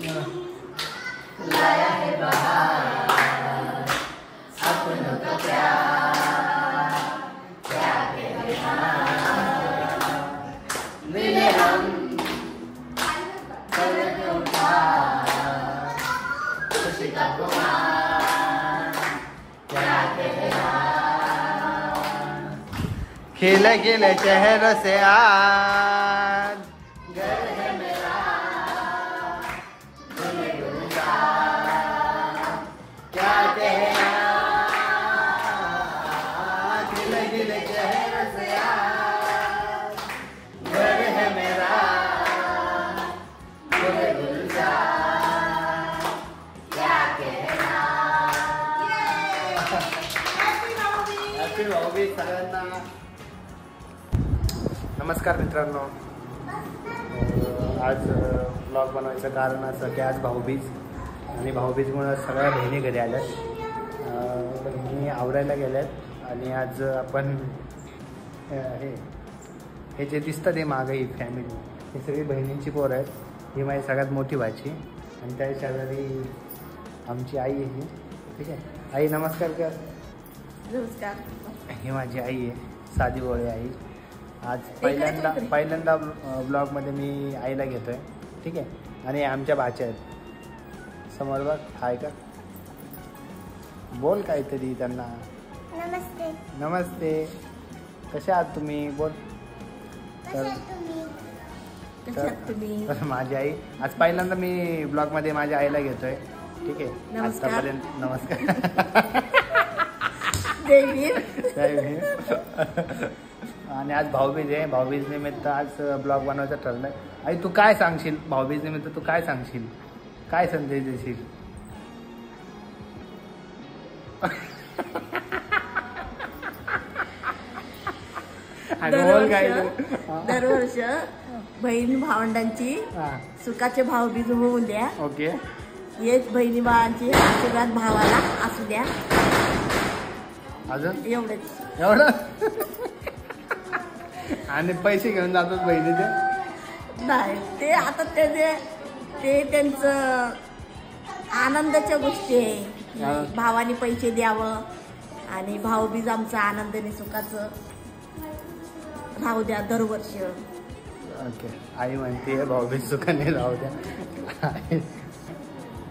लाया है बहार अपनों का प्यार क्या कहना मिले हम करके उठा खुशी का गुमान क्या कहना खिले खिले चेहरे से आज घर है मेरा गुले गुलजा क्या कहना खिले खिले चेहरे से आज घर है मेरा गुले गुलजा क्या कहना हॅपी भाऊबीज सगळ्यांना. नमस्कार मित्रांनो. आज ब्लॉग बनवायचं कारण असं की आज भाऊबीज आणि भाऊबीजमुळं सगळ्या बहिणी घरी आल्यात. बहिणी आवरायला गेल्यात आणि आज आपण हे जे दिसतं ते मागं ही फॅमिली ही सगळी बहिणींची पोरं आहेत. ही माझी सगळ्यात मोठी भाची आणि त्या शेजारी आमची आई आहे. ठीक आहे आई नमस्कार कर. नमस्कार. ही माझी आई आहे साधी भोळी आई. आज पहिल्यांदा ब्लॉगमध्ये मी आईला घेतो आहे. ठीक आहे आणि आमच्या भाच्या आहेत समोर बघ. हाय का बोल काहीतरी त्यांना. नमस्ते. नमस्ते. कसे आहात तुम्ही बोल. तर माझी आई आज पहिल्यांदा मी ब्लॉगमध्ये माझ्या आईला घेतो आहे. ठीक आहे आतापर्यंत नमस्कार आणि आज भाऊबीज आहे. भाऊबीज निमित्त आज ब्लॉग बनवायचं ठरलंय. आई तू काय सांगशील भाऊबीज निमित्त तू काय सांगशील काय संदेश देशील. दरवर्ष बहीण भावंडांची सुखाचे भाऊबीज होऊन द्या. ओके. एक बहिणी भावांची आशीर्वाद भावाला असू द्या. अजून एवढंच. एवढं आणि पैसे घेऊन जातात बहिणी ते नाही ते आता ते त्यांचं आनंदाच्या गोष्टी आहे. भावाने पैसे द्यावं आणि भाऊबीज आमचं आनंदाने सुखाचं राहू द्या दरवर्षी. ओके. आई म्हणते भाऊबीज सुखाने राहू द्या.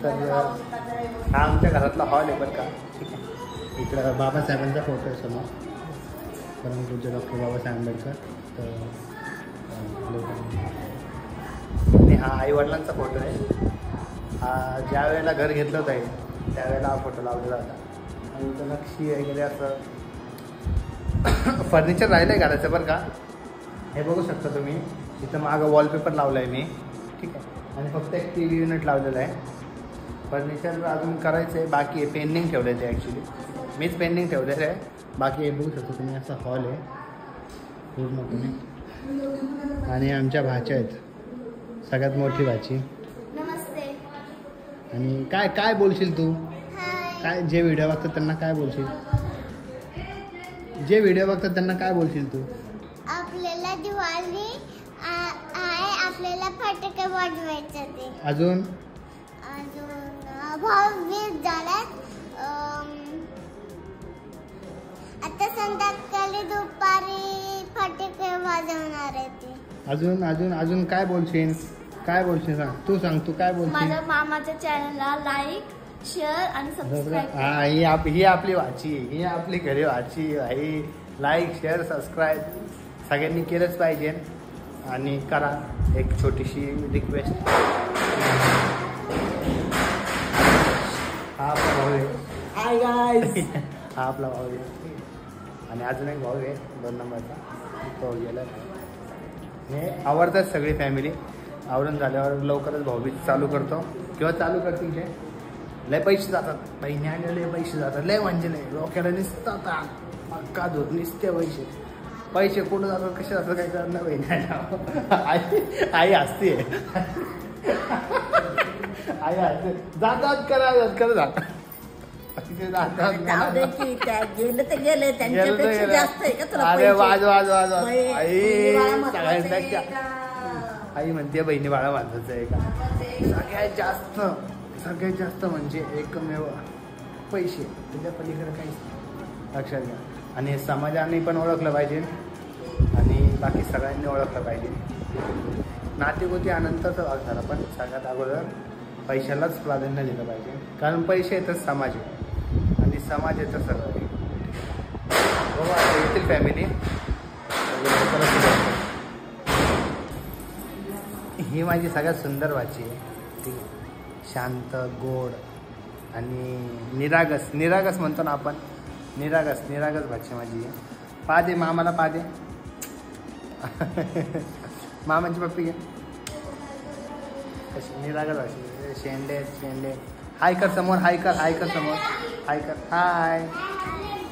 तर हा आमच्या घरातला हॉल आहे बरं का. ठीक आहे इकडं बाबासाहेबांचा फोटो आहे समोर. परमपूज्य डॉक्टर बाबासाहेब आंबेडकर. तर आणि हा आईवडिलांचा फोटो आहे. हा ज्या वेळेला घर घेतलं होतं त्यावेळेला हा फोटो लावलेला होता. आणि इथं नक्षी वगैरे असं फर्निचर राहिलं आहे घराचं बरं का. हे बघू शकता तुम्ही. इथं मागं वॉलपेपर लावलं आहे मी. ठीक आहे आणि फक्त एक TV युनिट लावलेलं आहे. फर्निचर अजून करायचं आहे बाकी आहे. पेंडिंग ठेवलं आहे ते ॲक्च्युली मीच पेंडिंग ठेवलेलं आहे. बाकी हे बघू शकतो तुम्ही असा हॉल आहे पूर्णपणे. आणि आमच्या भाच्या आहेत सगळ्यात मोठी भाची. नमस्ते. आणि काय काय बोलशील तू काय जे व्हिडिओ बघतात त्यांना काय बोलशील. जे व्हिडिओ बघतात त्यांना काय बोलशील तू. आपल्याला दिवाळी आहे आपल्याला फटाके वाजवायचे ते. अजून भाऊबीज झाल्यात. आता संध्याकाळी दुपारी फटाके वाजवणार आहे ते. अजून अजून अजून काय बोलशील सांग. तू सांग तू काय बोलशील. माझ्या मामाच्या चॅनलला लाईक शेअर आणि सबस्क्राईब. हा ही आपली वाची. ही आपली घरी वाची आई. लाईक शेअर सबस्क्राईब सगळ्यांनी केलंच पाहिजे. आणि करा एक छोटीशी रिक्वेस्ट. हा आपला भाऊ आहे. Hi guys. हा आपला भाऊ आहे. आणि अजून एक भाऊ आहे 2 नंबरचा तो गेला. हे आवडतात सगळी फॅमिली. आवरून झाल्यावर लवकरच भाऊबीज चालू करतो किंवा चालू करतील. ते लय पैसे जातात बहिणी आणि लय पैसे जातात. लय म्हणजे लय डोक्याला निसतात अक्का दूर निसते पैसे कुठं जातात कसे जातात काही करणार बहिणी. आई असते आई असते जातात करा जातात. गेले ते गेले त्यांच्यापेक्षा जास्त आहे का तुला. अरे वाज आई सगळ्यांपेक्षा आई म्हणते बहिणी बाळा बांधायचं आहे का. सगळ्यात जास्त म्हणजे एकमेव पैसे, त्याच्या पलीकडे काहीच नाही. लक्षात घ्या. आणि समाजाने पण ओळखलं पाहिजे आणि बाकी सगळ्यांनी ओळखलं पाहिजे. नातेगोती अनंतरच झालं, पण सगळ्यात अगोदर पैशालाच प्राधान्य दिलं पाहिजे. कारण पैसे येतच समाज आहे आणि समाज येतं सगळं आहे. हो आता येथील फॅमिली. ही माझी सगळ्यात सुंदर भाची आहे. ठीक आहे. शांत, गोड आणि निरागस म्हणतो ना आपण. निरागस भाची माझी आहे. पादे मामाला पादे. मामाची पप्पी घे. कशी निरागस भाची. शेंडे. हाय कर समोर. हाय कर समोर. हाय कर.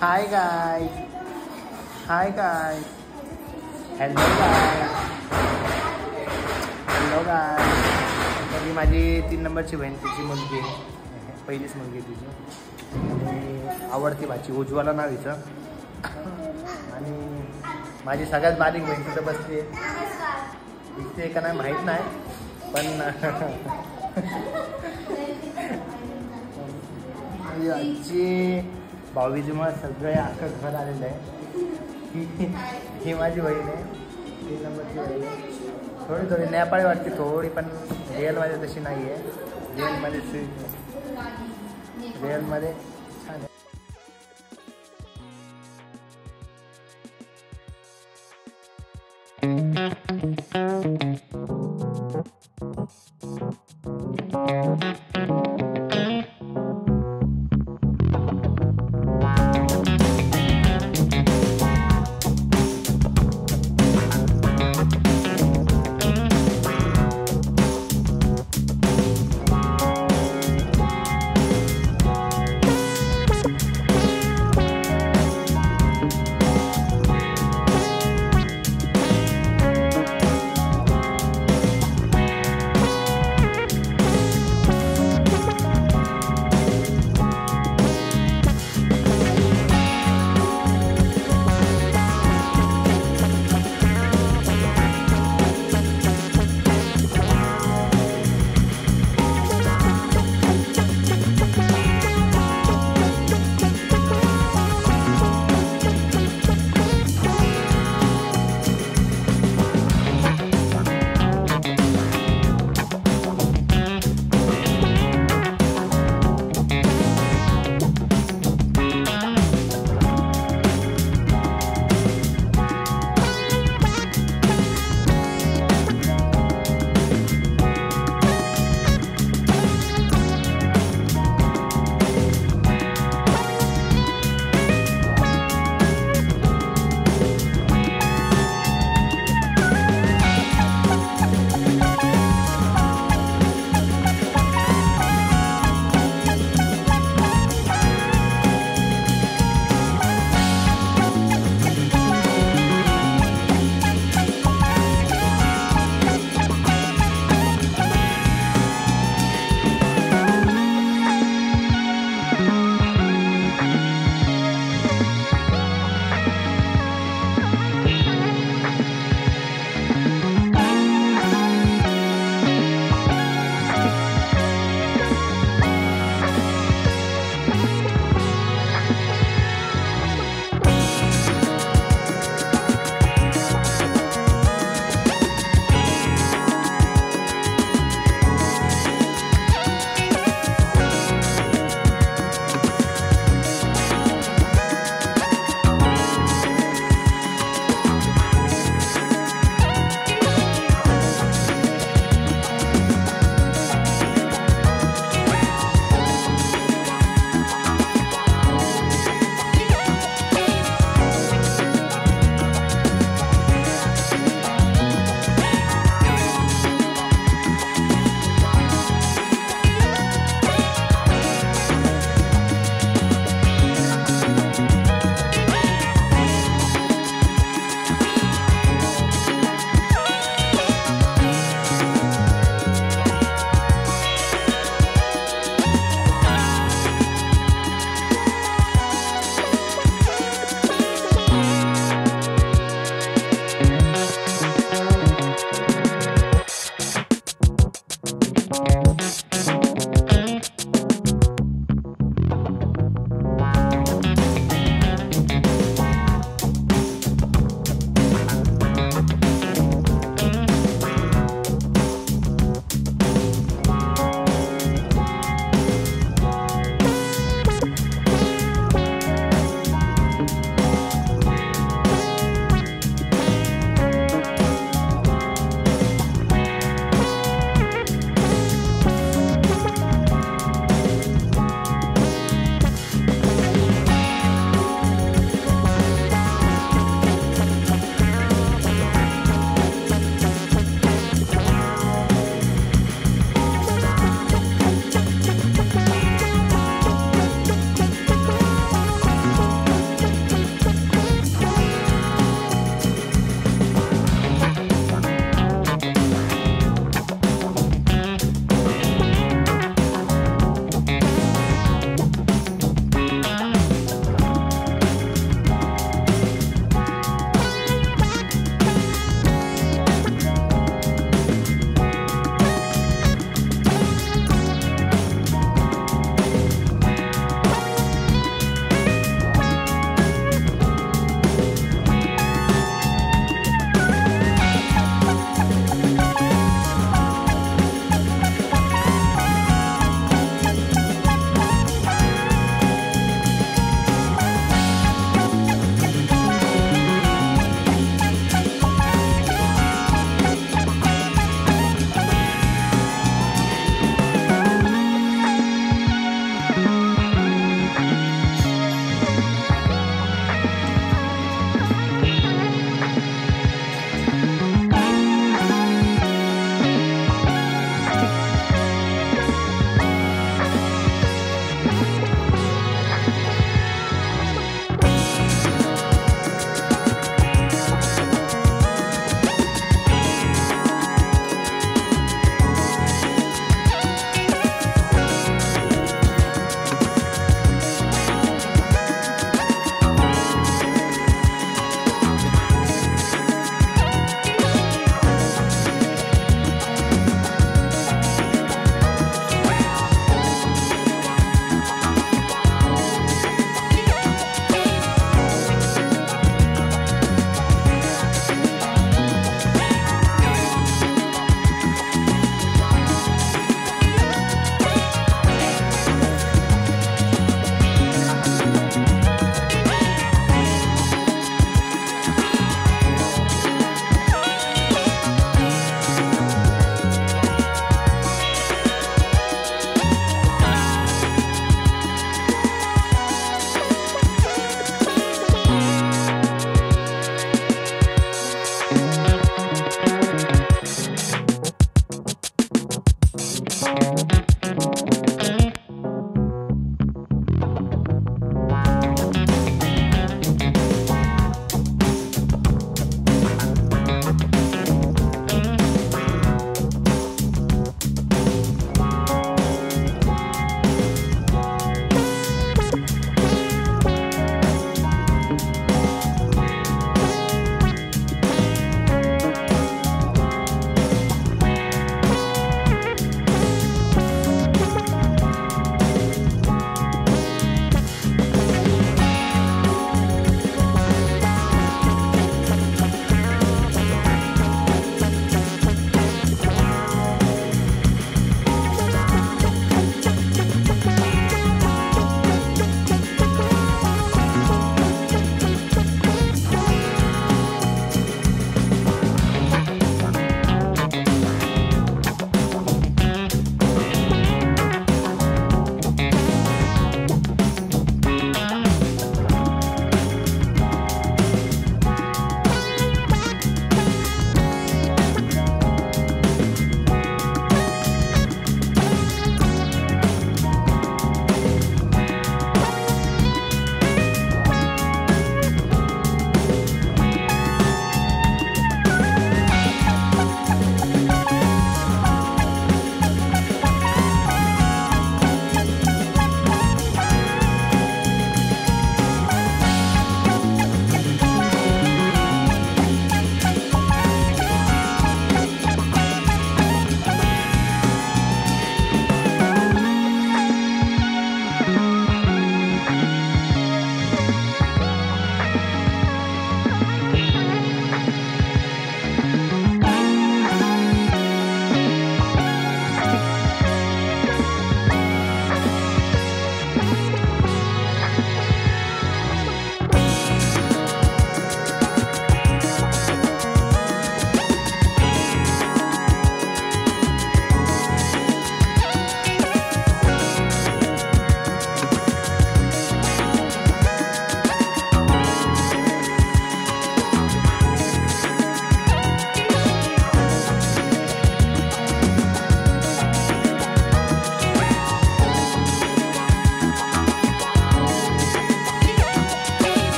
हाय गाय. हॅलो गाय. तर ही माझी 3 नंबरची बहीण, तिची मुलगी आहे. पहिलीच मुलगी तिची. आणि आवडती भाची उज्ज्वला नाव हिचं. आणि माझी सगळ्यात बारीक बहीण तिथं बसली आहे. दिसते का नाही माहीत नाही, पण आजची भाऊबीजीमुळे सगळे अख्खं घर आलेलं आहे. ही माझी बहीण आहे. 3 नंबरची बहीण आहे. थोडी नेपाळी वाटते थोडी, पण रिअलमध्ये तशी नाही आहे. रिअलमध्ये छान आहे.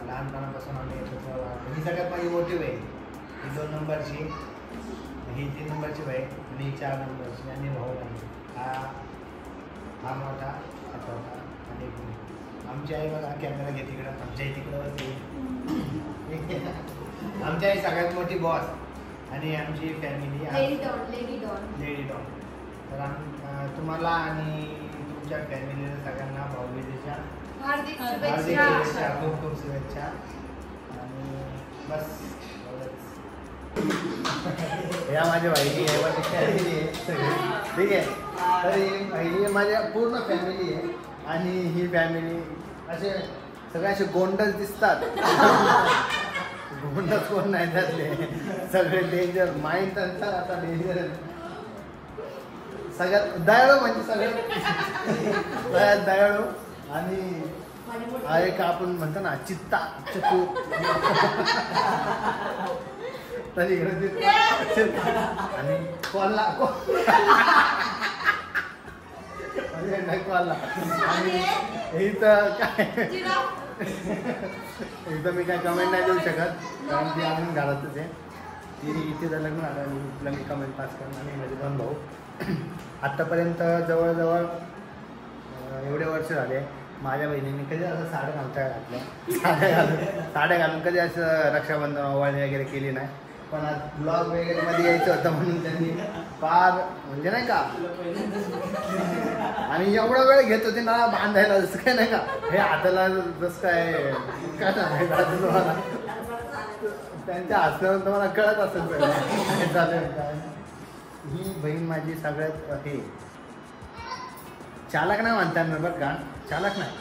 लहानपणापासून आम्ही एकत्र. ही सगळ्यात माझी मोठी आहे, ही 2 नंबरची, ही 3 नंबरची बाई आणि ही 4 नंबरची आणि भाऊ नाही. हा मोठा छोटा आणि आमची आई बघा कॅमेरा घे तिकडं, आमच्या आई तिकडं होती. आमची आई सगळ्यात मोठी बॉस आणि आमची फॅमिली लेडी डॉन. तर तुम्हाला आणि तुमच्या फॅमिलीला सगळ्यांना भाऊबीजेच्या हार्दिक शुभेच्छा, खूप खूप शुभेच्छा. आणि बस या माझ्या बहिणी आहे, माझी फॅमिली आहे सगळी, ठीक आहे. तर ही माझ्या पूर्ण फॅमिली आहे आणि ही फॅमिली असे सगळे असे गोंडस दिसतात. गोंडस कोण नाही त्यातले, सगळे डेंजर माइंड त्यांचा आता डेंजर आहे. सगळ्यात दयाळू म्हणजे सगळ्यात दयाळू आणि एक आपण म्हणतो ना चित्ता चतू. तर इकडे आणि कॉलला कॉलला आणि इथं काय एकदम मी काय कमेंट नाही देऊ शकत, कारण ती अजून घरातच आहे. ती इथे लग्न झालं आणि तिला मी कमेंट पास करणार आणि माझे 2 भाऊ आत्तापर्यंत जवळजवळ एवढे वर्ष झाले माझ्या बहिणीने कधी असं साड्या घालता घातल्या साड्या घालून कधी असं रक्षाबंधन ओवाळणी वगैरे केली नाही. पण आज ब्लॉग वगैरे मध्ये यायचं होतं म्हणून त्यांनी फार म्हणजे नाही का आणि एवढा वेळ घेत होते ना बांधायला जसं काय नाही का हे हाताला जसं काय सांगायचं तुम्हाला त्यांच्या हसण्यावर तुम्हाला कळत असेल सगळं काय. ही बहीण माझी सगळ्यात हे चालक नाही म्हणता येणार बरं का चालक नाही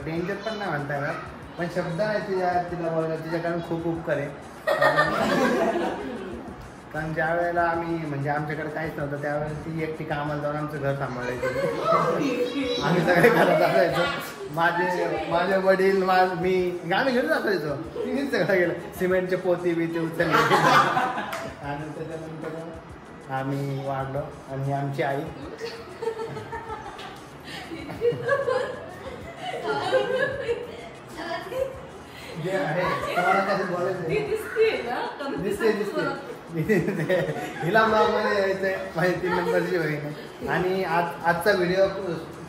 डेंजर पण नाही म्हणता येणार पण शब्द नाही तिला बोलायला तिच्याकडून खूप उपकार आहे. कारण ज्या वेळेला आम्ही म्हणजे आमच्याकडे काहीच नव्हतं त्यावेळेला ती एकटी कामाला जाऊन आमचं घर सांभाळायची. आम्ही सगळे घरात असायचो माझे वडील मी आम्ही घरी असायचो तिनेच सगळं गेलं सिमेंटचे पोती बिती उचलले आणि त्याच्यानंतर आम्ही वाढलो आणि आमची आई जे आहे तुम्हाला कसं बोलायचं दिसते हिला ब्लॉगमध्ये यायचं आहे माझी 3 नंबरची बहीण आहे. आणि आजचा व्हिडिओ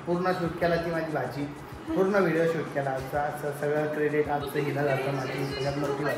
पूर्ण शूट केला ती माझी भाची पूर्ण व्हिडिओ शूट केला आजचा असं सगळं क्रेडिट आजचं हिला जातं माझी सगळ्यात मोठी भाची.